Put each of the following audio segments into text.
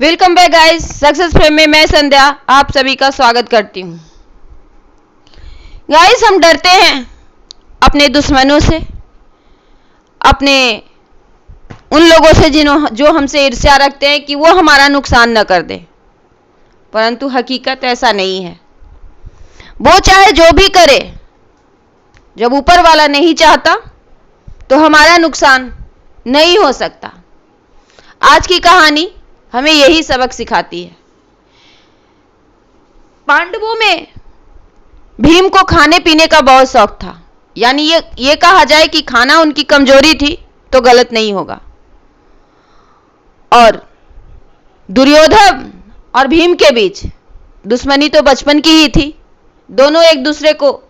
Welcome back guys, success frame में मैं संध्या आप सभी का स्वागत करती हूँ। गाइस, हम डरते हैं अपने दुश्मनों से, अपने उन लोगों से जो हमसे ईर्ष्या रखते हैं कि वो हमारा नुकसान न कर दे, परंतु हकीकत ऐसा नहीं है। वो चाहे जो भी करे, जब ऊपर वाला नहीं चाहता तो हमारा नुकसान नहीं हो सकता। आज की कहानी हमें यही सबक सिखाती है। पांडवों में भीम को खाने पीने का बहुत शौक था, यानी ये कहा जाए कि खाना उनकी कमजोरी थी तो गलत नहीं होगा। और दुर्योधन और भीम के बीच दुश्मनी तो बचपन की ही थी। दोनों एक दूसरे को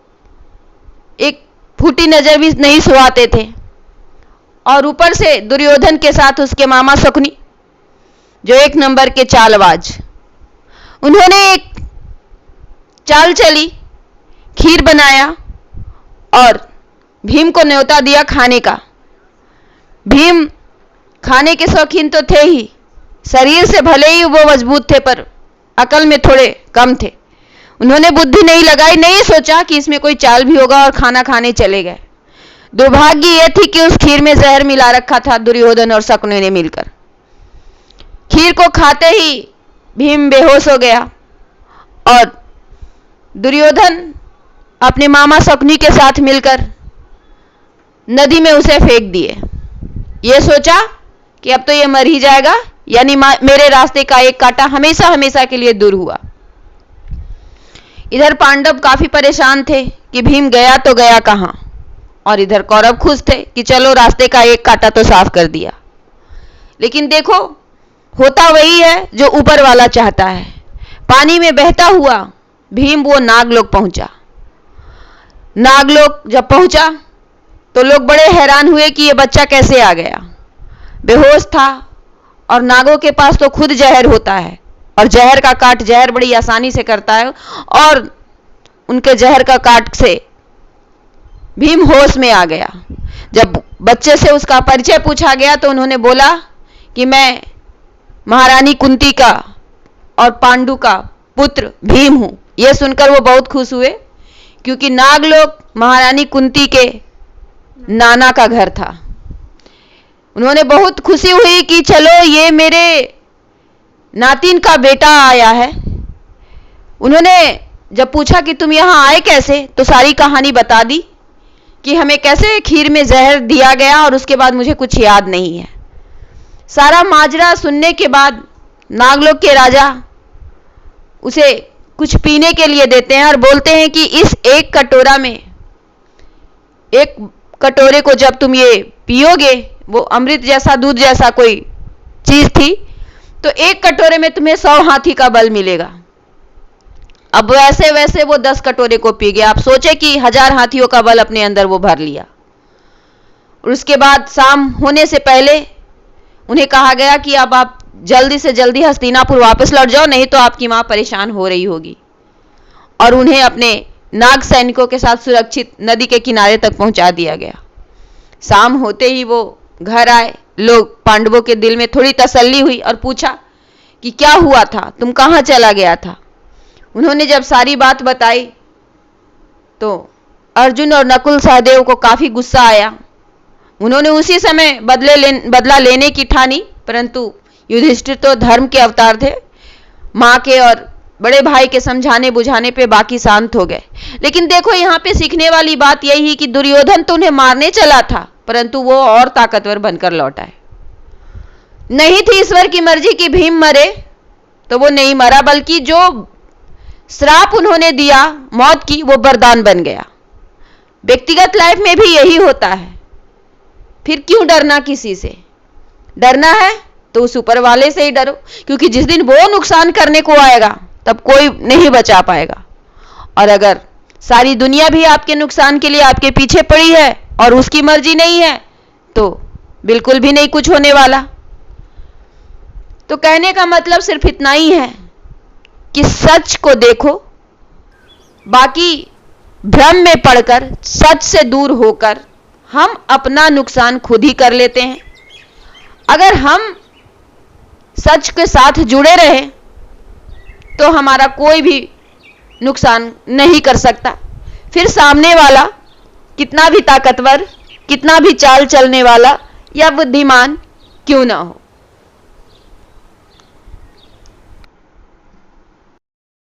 एक फूटी नजर भी नहीं सुहाते थे, और ऊपर से दुर्योधन के साथ उसके मामा शकुनी जो एक नंबर के चालबाज। उन्होंने एक चाल चली, खीर बनाया और भीम को न्योता दिया खाने का। भीम खाने के शौकीन तो थे ही, शरीर से भले ही वो मजबूत थे पर अकल में थोड़े कम थे। उन्होंने बुद्धि नहीं लगाई, नहीं सोचा कि इसमें कोई चाल भी होगा, और खाना खाने चले गए। दुर्भाग्य यह थी कि उस खीर में जहर मिला रखा था दुर्योधन और शकुनी ने मिलकर। खीर को खाते ही भीम बेहोश हो गया और दुर्योधन अपने मामा शकुनी के साथ मिलकर नदी में उसे फेंक दिए। ये सोचा कि अब तो ये मर ही जाएगा, यानी मेरे रास्ते का एक कांटा हमेशा हमेशा के लिए दूर हुआ। इधर पांडव काफी परेशान थे कि भीम गया तो गया कहां, और इधर कौरव खुश थे कि चलो रास्ते का एक कांटा तो साफ कर दिया। लेकिन देखो, होता वही है जो ऊपर वाला चाहता है। पानी में बहता हुआ भीम वो नागलोक पहुंचा। नागलोक जब पहुंचा तो लोग बड़े हैरान हुए कि ये बच्चा कैसे आ गया। बेहोश था, और नागों के पास तो खुद जहर होता है, और जहर का काट जहर बड़ी आसानी से करता है, और उनके जहर का काट से भीम होश में आ गया। जब बच्चे से उसका परिचय पूछा गया तो उन्होंने बोला कि मैं महारानी कुंती का और पांडु का पुत्र भीम हूं। यह सुनकर वो बहुत खुश हुए, क्योंकि नागलोक महारानी कुंती के नाना का घर था। उन्होंने बहुत खुशी हुई कि चलो ये मेरे नातिन का बेटा आया है। उन्होंने जब पूछा कि तुम यहां आए कैसे, तो सारी कहानी बता दी कि हमें कैसे खीर में जहर दिया गया, और उसके बाद मुझे कुछ याद नहीं है। सारा माजरा सुनने के बाद नागलोक के राजा उसे कुछ पीने के लिए देते हैं और बोलते हैं कि इस एक कटोरा में, एक कटोरे को जब तुम ये पियोगे, वो अमृत जैसा दूध जैसा कोई चीज थी, तो एक कटोरे में तुम्हें 100 हाथी का बल मिलेगा। अब वैसे वैसे वो 10 कटोरे को पी गया। आप सोचे कि 1000 हाथियों का बल अपने अंदर वो भर लिया। और उसके बाद शाम होने से पहले उन्हें कहा गया कि अब आप जल्दी से जल्दी हस्तिनापुर वापस लौट जाओ, नहीं तो आपकी मां परेशान हो रही होगी। और उन्हें अपने नाग सैनिकों के साथ सुरक्षित नदी के किनारे तक पहुंचा दिया गया। शाम होते ही वो घर आए। लोग पांडवों के दिल में थोड़ी तसल्ली हुई और पूछा कि क्या हुआ था, तुम कहां चला गया था। उन्होंने जब सारी बात बताई तो अर्जुन और नकुल सहदेव को काफी गुस्सा आया। उन्होंने उसी समय बदला लेने की ठानी, परंतु युधिष्ठिर तो धर्म के अवतार थे। मां के और बड़े भाई के समझाने बुझाने पे बाकी शांत हो गए। लेकिन देखो, यहाँ पे सीखने वाली बात यही है कि दुर्योधन तो उन्हें मारने चला था, परंतु वो और ताकतवर बनकर लौटा है। नहीं थी ईश्वर की मर्जी कि भीम मरे, तो वो नहीं मरा, बल्कि जो श्राप उन्होंने दिया मौत की, वो वरदान बन गया। व्यक्तिगत लाइफ में भी यही होता है। फिर क्यों डरना किसी से? डरना है तो उस ऊपर वाले से ही डरो, क्योंकि जिस दिन वो नुकसान करने को आएगा तब कोई नहीं बचा पाएगा। और अगर सारी दुनिया भी आपके नुकसान के लिए आपके पीछे पड़ी है और उसकी मर्जी नहीं है, तो बिल्कुल भी नहीं कुछ होने वाला। तो कहने का मतलब सिर्फ इतना ही है कि सच को देखो, बाकी भ्रम में पड़कर सच से दूर होकर हम अपना नुकसान खुद ही कर लेते हैं। अगर हम सच के साथ जुड़े रहे तो हमारा कोई भी नुकसान नहीं कर सकता। फिर सामने वाला कितना भी ताकतवर, कितना भी चाल चलने वाला या बुद्धिमान क्यों ना हो।